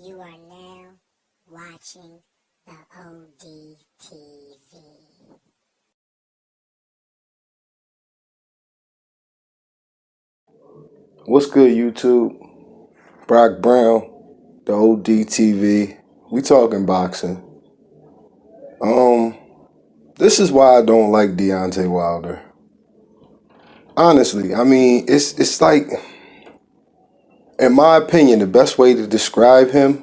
You are now watching the ODTV. What's good, YouTube? Brock Brown, the ODTV. We talking boxing. This is why I don't like Deontay Wilder. Honestly, I mean, it's like, in my opinion, the best way to describe him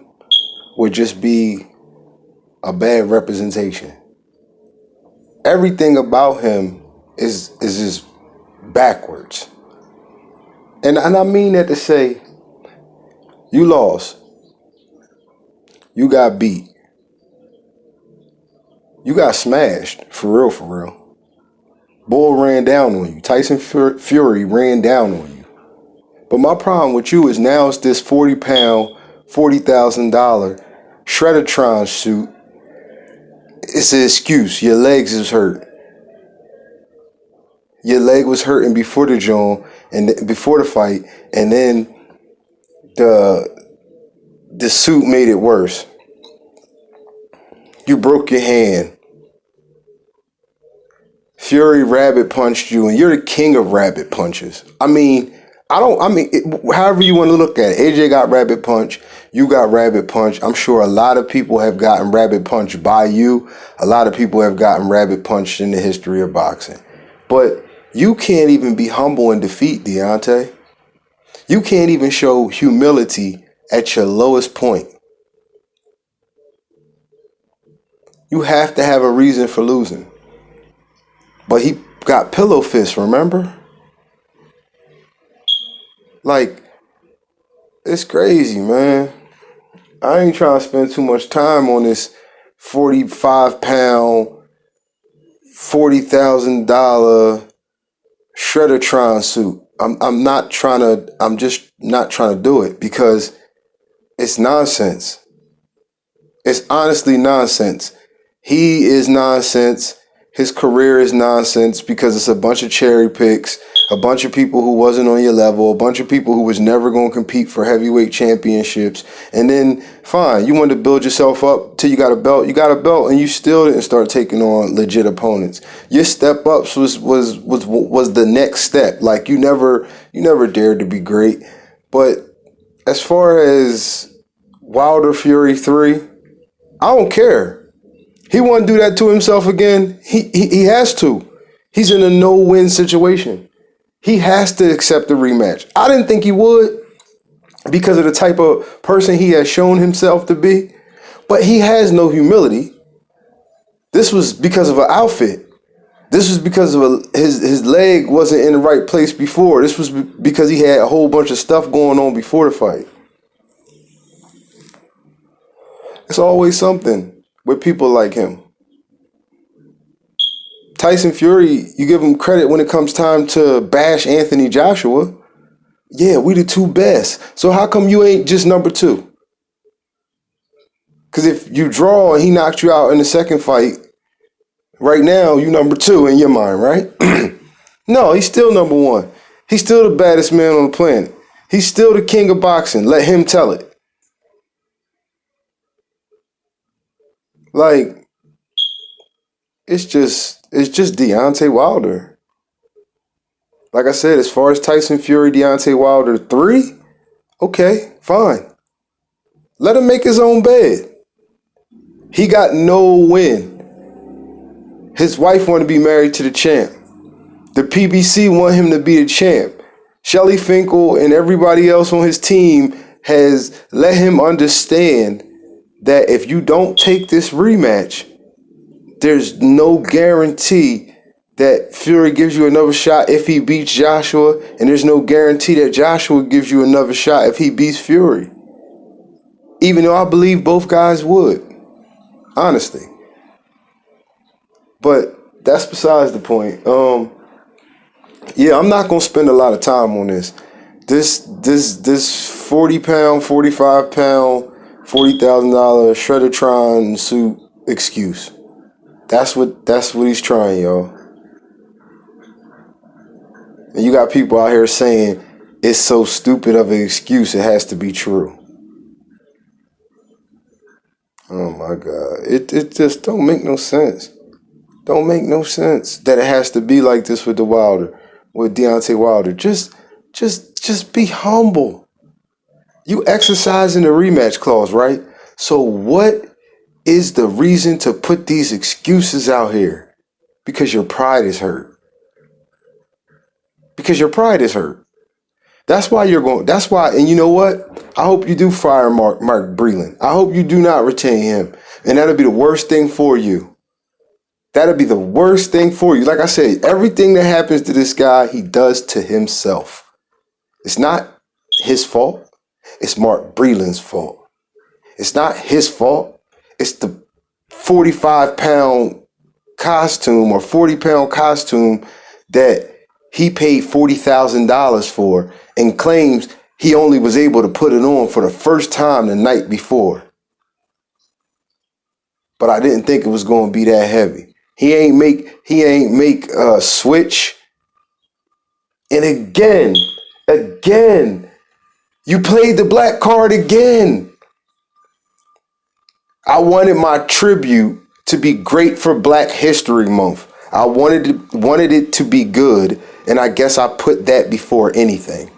would just be a bad representation. Everything about him is just backwards. And I mean that to say, you lost. You got beat. You got smashed. For real, for real. Bull ran down on you. Tyson Fury ran down on you. But my problem with you is now it's this 40-pound, $40,000 ShredderTron suit. It's an excuse. Your legs is hurt. Your leg was hurting before the joint and before the fight, and then the suit made it worse. You broke your hand. Fury rabbit punched you, and you're the king of rabbit punches. However you want to look at it. AJ got rabbit punch. You got rabbit punch. I'm sure a lot of people have gotten rabbit punched by you. A lot of people have gotten rabbit punched in the history of boxing. But you can't even be humble and defeat Deontay. You can't even show humility at your lowest point. You have to have a reason for losing. But he got pillow fists, remember? Like, it's crazy, man. I ain't trying to spend too much time on this 45-pound, $40,000 ShredderTron suit. I'm just not trying to do it because it's nonsense. It's honestly nonsense. He is nonsense. His career is nonsense because it's a bunch of cherry picks, a bunch of people who wasn't on your level, a bunch of people who was never going to compete for heavyweight championships. And then, fine, you wanted to build yourself up till you got a belt. You got a belt, and you still didn't start taking on legit opponents. Your step ups was the next step. Like you never dared to be great. But as far as Wilder Fury 3, I don't care. He want to do that to himself again. He has to. He's in a no-win situation. He has to accept the rematch. I didn't think he would because of the type of person he has shown himself to be. But he has no humility. This was because of an outfit. This was because of his leg wasn't in the right place before. This was because he had a whole bunch of stuff going on before the fight. It's always something with people like him. Tyson Fury, you give him credit when it comes time to bash Anthony Joshua. Yeah, we the two best. So how come you ain't just number two? Because if you draw and he knocked you out in the second fight, right now you number two in your mind, right? No, he's still number one. He's still the baddest man on the planet. He's still the king of boxing. Let him tell it. Like, it's just Deontay Wilder. Like I said, as far as Tyson Fury, Deontay Wilder 3, okay, fine. Let him make his own bed. He got no win. His wife wanted to be married to the champ. The PBC want him to be the champ. Shelly Finkel and everybody else on his team has let him understand that if you don't take this rematch, there's no guarantee that Fury gives you another shot if he beats Joshua, and there's no guarantee that Joshua gives you another shot if he beats Fury. Even though I believe both guys would, honestly. But that's besides the point. Yeah, I'm not gonna spend a lot of time on this. This 40-pound, 45-pound, $40,000 ShredderTron suit excuse. That's what he's trying, y'all. And you got people out here saying it's so stupid of an excuse it has to be true. Oh my God. It just don't make no sense. Don't make no sense that it has to be like this with with Deontay Wilder. Just be humble. You exercising the rematch clause, right? So what is the reason to put these excuses out here? Because your pride is hurt. Because your pride is hurt. That's why you're going. That's why, and you know what? I hope you do fire Mark Breland. I hope you do not retain him, and that'll be the worst thing for you. That'll be the worst thing for you. Like I said, everything that happens to this guy, he does to himself. It's not his fault. It's Mark Breland's fault. It's not his fault. It's the 45-pound costume or 40-pound costume that he paid $40,000 for and claims he only was able to put it on for the first time the night before. But I didn't think it was going to be that heavy. He ain't make a switch. And again, you played the black card again. I wanted my tribute to be great for Black History Month. I wanted it to be good, and I guess I put that before anything.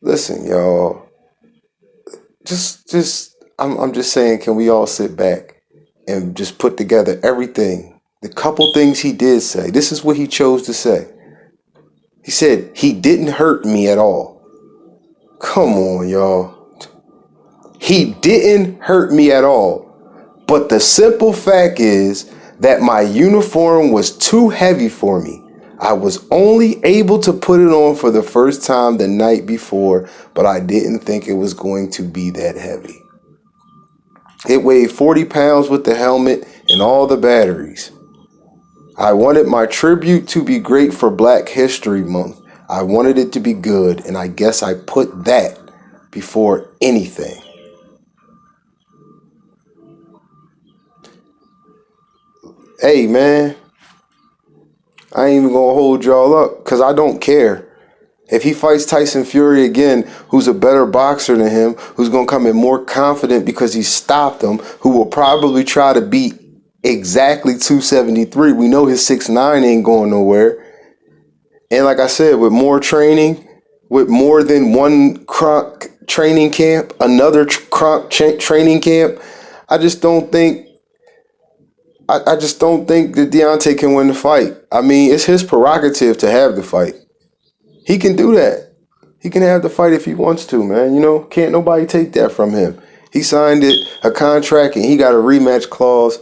Listen, y'all. I'm just saying, can we all sit back and just put together everything? The couple things he did say. This is what he chose to say. He said, he didn't hurt me at all. Come on, y'all. He didn't hurt me at all. But the simple fact is that my uniform was too heavy for me. I was only able to put it on for the first time the night before, but I didn't think it was going to be that heavy. It weighed 40 pounds with the helmet and all the batteries. I wanted my tribute to be great for Black History Month. I wanted it to be good, and I guess I put that before anything. Hey, man, I ain't even gonna hold y'all up because I don't care. If he fights Tyson Fury again, who's a better boxer than him, who's gonna come in more confident because he stopped him, who will probably try to beat exactly 273. We know his 6'9" ain't going nowhere. And like I said, with more training, with more than one Kronk training camp, another Kronk training camp, I just don't think that Deontay can win the fight. I mean, it's his prerogative to have the fight. He can do that. He can have the fight if he wants to, man. You know, can't nobody take that from him. He signed a contract and he got a rematch clause.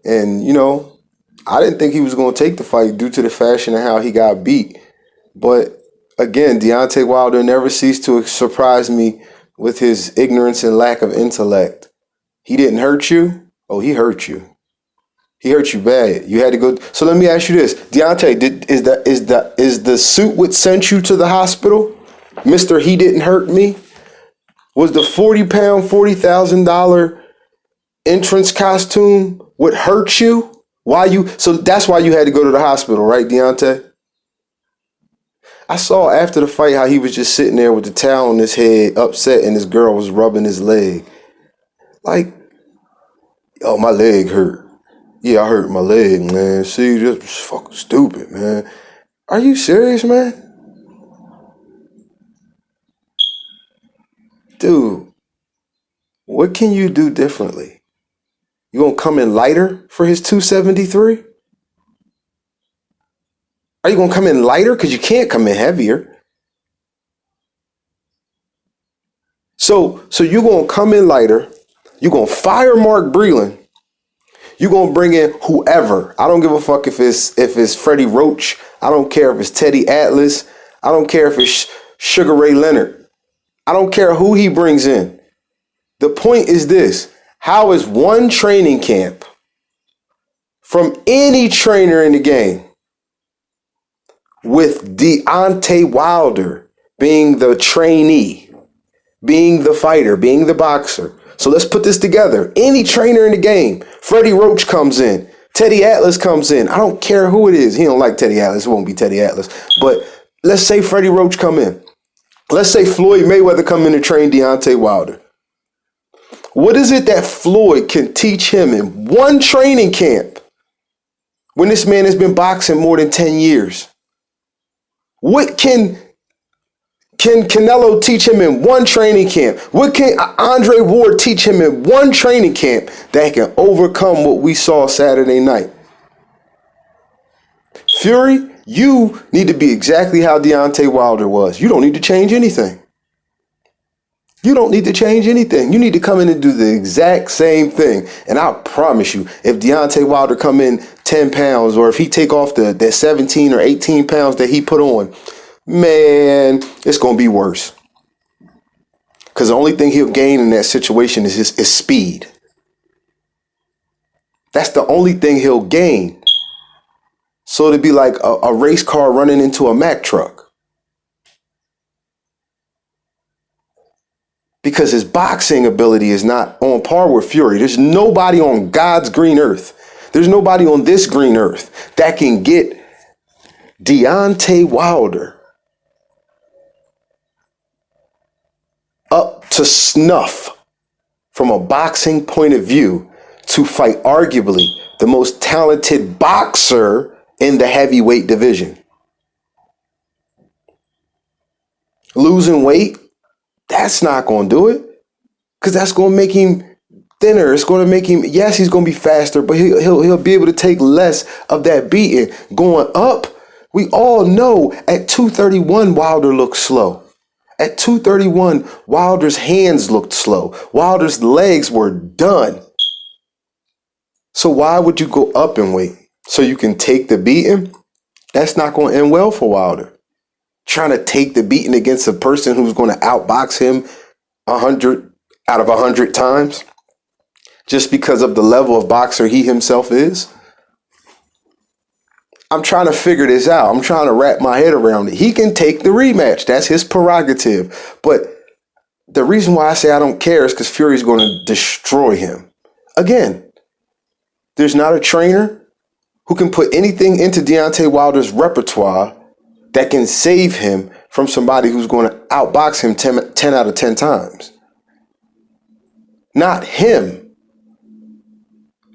And, you know, I didn't think he was going to take the fight due to the fashion of how he got beat. But again, Deontay Wilder never ceased to surprise me with his ignorance and lack of intellect. He didn't hurt you? Oh, he hurt you. He hurt you bad. You had to go. So let me ask you this, Deontay: is the suit what sent you to the hospital, Mister? He didn't hurt me. Was the 40-pound, $40,000 entrance costume what hurt you? So that's why you had to go to the hospital, right, Deontay? I saw after the fight how he was just sitting there with the towel on his head, upset, and this girl was rubbing his leg. Like, oh, my leg hurt. Yeah, I hurt my leg, man. See, this was fucking stupid, man. Are you serious, man? Dude, what can you do differently? You gonna come in lighter for his 273? Are you gonna come in lighter? Because you can't come in heavier. So you're gonna come in lighter. You're gonna fire Mark Breland. You're going to bring in whoever. I don't give a fuck if it's Freddie Roach. I don't care if it's Teddy Atlas. I don't care if it's Sugar Ray Leonard. I don't care who he brings in. The point is this. How is one training camp from any trainer in the game with Deontay Wilder being the trainee, being the fighter, being the boxer? So let's put this together. Any trainer in the game, Freddie Roach comes in, Teddy Atlas comes in. I don't care who it is. He don't like Teddy Atlas. It won't be Teddy Atlas. But let's say Freddie Roach come in. Let's say Floyd Mayweather come in to train Deontay Wilder. What is it that Floyd can teach him in one training camp when this man has been boxing more than 10 years? What can Canelo teach him in one training camp? What can Andre Ward teach him in one training camp that can overcome what we saw Saturday night? Fury, you need to be exactly how Deontay Wilder was. You don't need to change anything. You don't need to change anything. You need to come in and do the exact same thing. And I promise you, if Deontay Wilder come in 10 pounds, or if he take off that 17 or 18 pounds that he put on, man, it's going to be worse. Because the only thing he'll gain in that situation is speed. That's the only thing he'll gain. So it'd be like a race car running into a Mack truck. Because his boxing ability is not on par with Fury. There's nobody on God's green earth. There's nobody on this green earth that can get Deontay Wilder up to snuff from a boxing point of view to fight arguably the most talented boxer in the heavyweight division. Losing weight, that's not going to do it, because that's going to make him thinner. It's going to make him, yes, he's going to be faster, but he'll be able to take less of that beating. Going up, we all know at 231, Wilder looked slow. At 231, Wilder's hands looked slow. Wilder's legs were done. So why would you go up in weight? So you can take the beating? That's not going to end well for Wilder. Trying to take the beating against a person who's going to outbox him 100 out of 100 times just because of the level of boxer he himself is. I'm trying to figure this out. I'm trying to wrap my head around it. He can take the rematch. That's his prerogative. But the reason why I say I don't care is because Fury's going to destroy him. Again, there's not a trainer who can put anything into Deontay Wilder's repertoire that can save him from somebody who's going to outbox him 10 out of 10 times. Not him.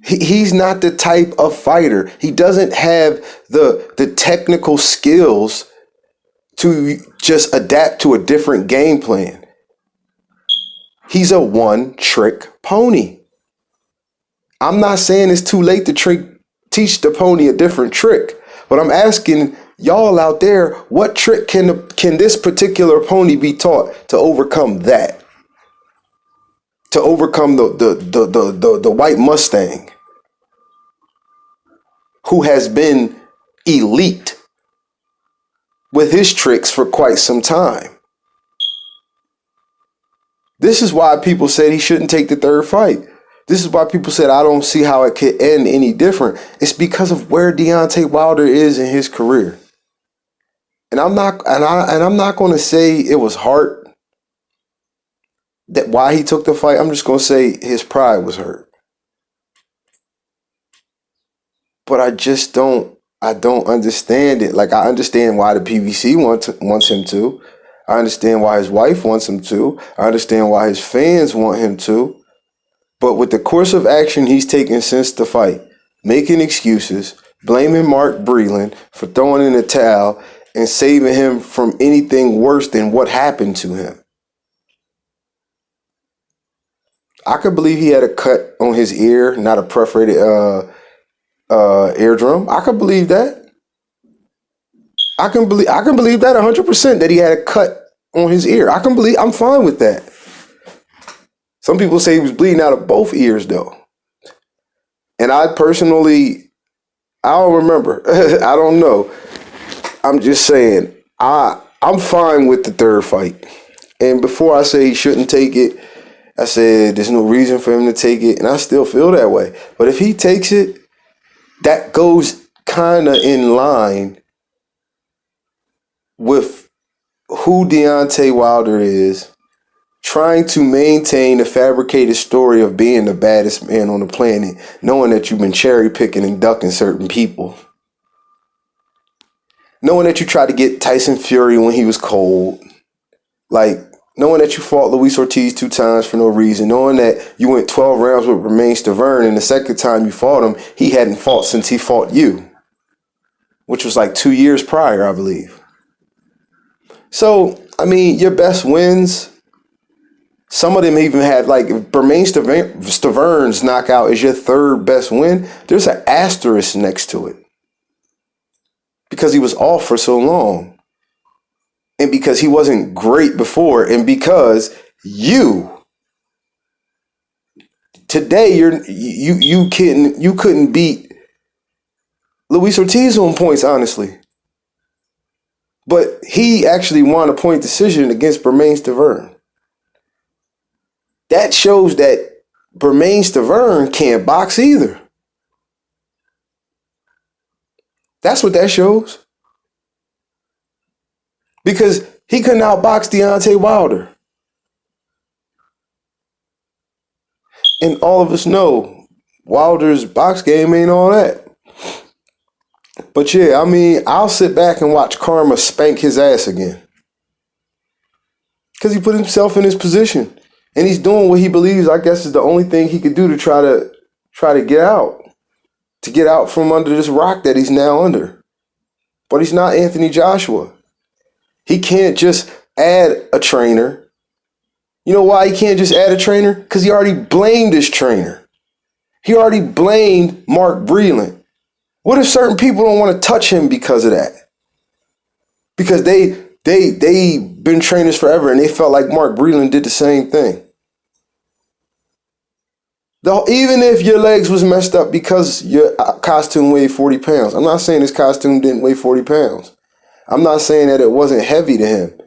He's not the type of fighter. He doesn't have the technical skills to just adapt to a different game plan. He's a one-trick pony. I'm not saying it's too late to teach the pony a different trick, but I'm asking y'all out there, what trick can this particular pony be taught to overcome that? To overcome the white Mustang, who has been elite with his tricks for quite some time. This is why people said he shouldn't take the third fight. This is why people said I don't see how it could end any different. It's because of where Deontay Wilder is in his career. And I'm not going to say it was heart that why he took the fight. I'm just going to say his pride was hurt. But I don't understand it. Like, I understand why the PBC wants him to. I understand why his wife wants him to. I understand why his fans want him to. But with the course of action he's taken since the fight, making excuses, blaming Mark Breland for throwing in the towel and saving him from anything worse than what happened to him. I could believe he had a cut on his ear, not a perforated eardrum. I could believe that. I can believe that 100% that he had a cut on his ear. I'm fine with that. Some people say he was bleeding out of both ears though. And I don't remember. I don't know. I'm just saying, I'm fine with the third fight. And before I say he shouldn't take it, I said there's no reason for him to take it, and I still feel that way. But if he takes it, that goes kind of in line with who Deontay Wilder is, trying to maintain the fabricated story of being the baddest man on the planet, knowing that you've been cherry picking and ducking certain people. Knowing that you tried to get Tyson Fury when he was cold. Like, knowing that you fought Luis Ortiz 2 times for no reason, knowing that you went 12 rounds with Romain Stavern, and the second time you fought him, he hadn't fought since he fought you, which was like 2 years prior, I believe. So, I mean, your best wins, some of them even had, like, if Romain Stavern's knockout is your third best win, there's an asterisk next to it. Because he was off for so long. And because he wasn't great before. And because today you couldn't beat Luis Ortiz on points, honestly. But he actually won a point decision against Romain Stavern. That shows that Romain Stavern can't box either. That's what that shows. Because he couldn't outbox Deontay Wilder. And all of us know Wilder's box game ain't all that. But yeah, I mean, I'll sit back and watch Karma spank his ass again. Because he put himself in his position. And he's doing what he believes, I guess, is the only thing he could do to try to get out. To get out from under this rock that he's now under. But he's not Anthony Joshua. He can't just add a trainer. You know why he can't just add a trainer? Because he already blamed his trainer. He already blamed Mark Breland. What if certain people don't want to touch him because of that? Because they been trainers forever and they felt like Mark Breland did the same thing. Even if your legs was messed up because your costume weighed 40 pounds. I'm not saying his costume didn't weigh 40 pounds. I'm not saying that it wasn't heavy to him.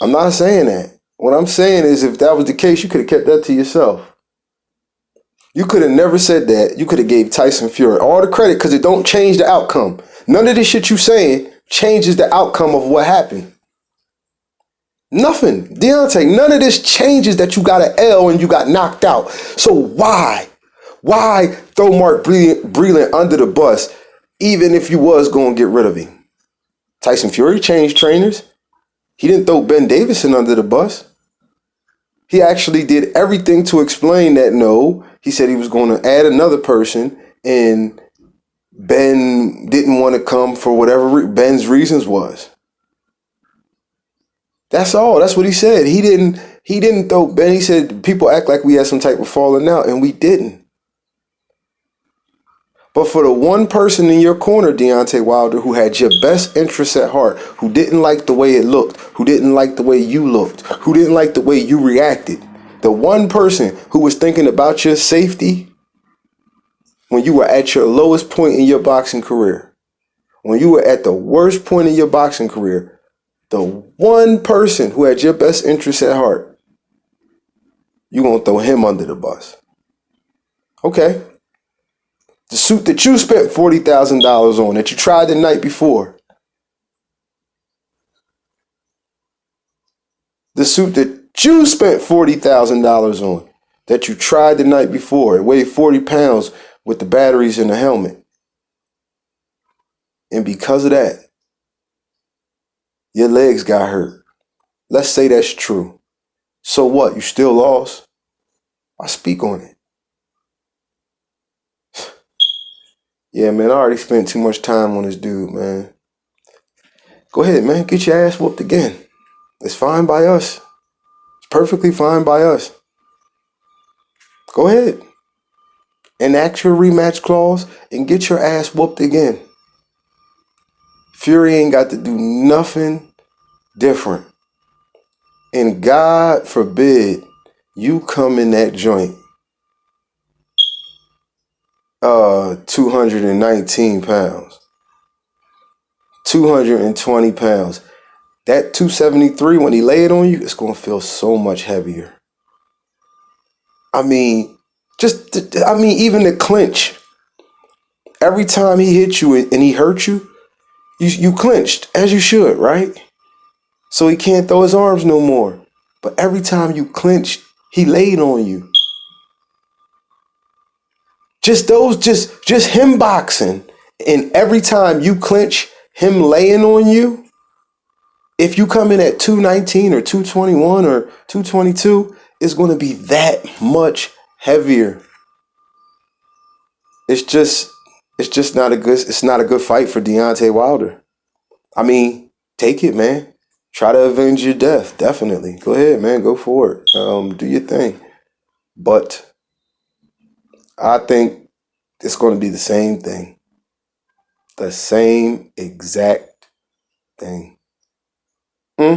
I'm not saying that. What I'm saying is if that was the case, you could have kept that to yourself. You could have never said that. You could have gave Tyson Fury all the credit because it don't change the outcome. None of this shit you saying changes the outcome of what happened. Nothing. Deontay, none of this changes that you got an L and you got knocked out. So why throw Mark Breland under the bus even if you was going to get rid of him? Tyson Fury changed trainers. He didn't throw Ben Davison under the bus. He actually did everything to explain that no. He said he was going to add another person and Ben didn't want to come for whatever Ben's reasons was. That's all. That's what he said. He didn't throw Ben. He said people act like we had some type of falling out, and we didn't. But for the one person in your corner, Deontay Wilder, who had your best interests at heart, who didn't like the way it looked, who didn't like the way you looked, who didn't like the way you reacted, the one person who was thinking about your safety when you were at your lowest point in your boxing career, when you were at the worst point in your boxing career, the one person who had your best interests at heart, you gonna throw him under the bus. Okay. The suit that you spent $40,000 on, that you tried the night before. The suit that you spent $40,000 on, that you tried the night before. It weighed 40 pounds with the batteries in the helmet. And because of that, your legs got hurt. Let's say that's true. So what? You still lost? I speak on it. Yeah, man, I already spent too much time on this dude, man. Go ahead, man. Get your ass whooped again. It's fine by us. It's perfectly fine by us. Go ahead. Enact your rematch clause and get your ass whooped again. Fury ain't got to do nothing different. And God forbid you come in that joint 219 pounds, 220 pounds. That 273, when he lay it on you, it's going to feel so much heavier. I mean, even the clinch. Every time he hit you and he hurt you, you clinched, as you should, right? So he can't throw his arms no more. But every time you clinched, he laid on you. Just him boxing, and every time you clinch, him laying on you, if you come in at 219 or 221 or 222, it's going to be that much heavier. It's just not a good fight for Deontay Wilder. I mean, take it, man. Try to avenge your death. Definitely. Go ahead, man. Go for it. Do your thing. But I think it's going to be the same thing. The same exact thing. Yeah,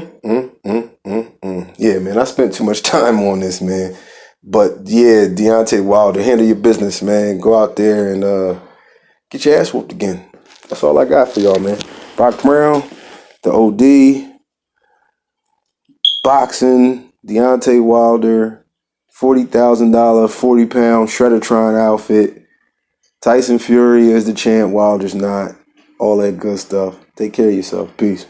man. I spent too much time on this, man. But yeah, Deontay Wilder, handle your business, man. Go out there and get your ass whooped again. That's all I got for y'all, man. Brock Brown, the OD, boxing, Deontay Wilder, $40,000, 40-pound ShredderTron outfit. Tyson Fury is the champ, Wilder's not. All that good stuff. Take care of yourself. Peace.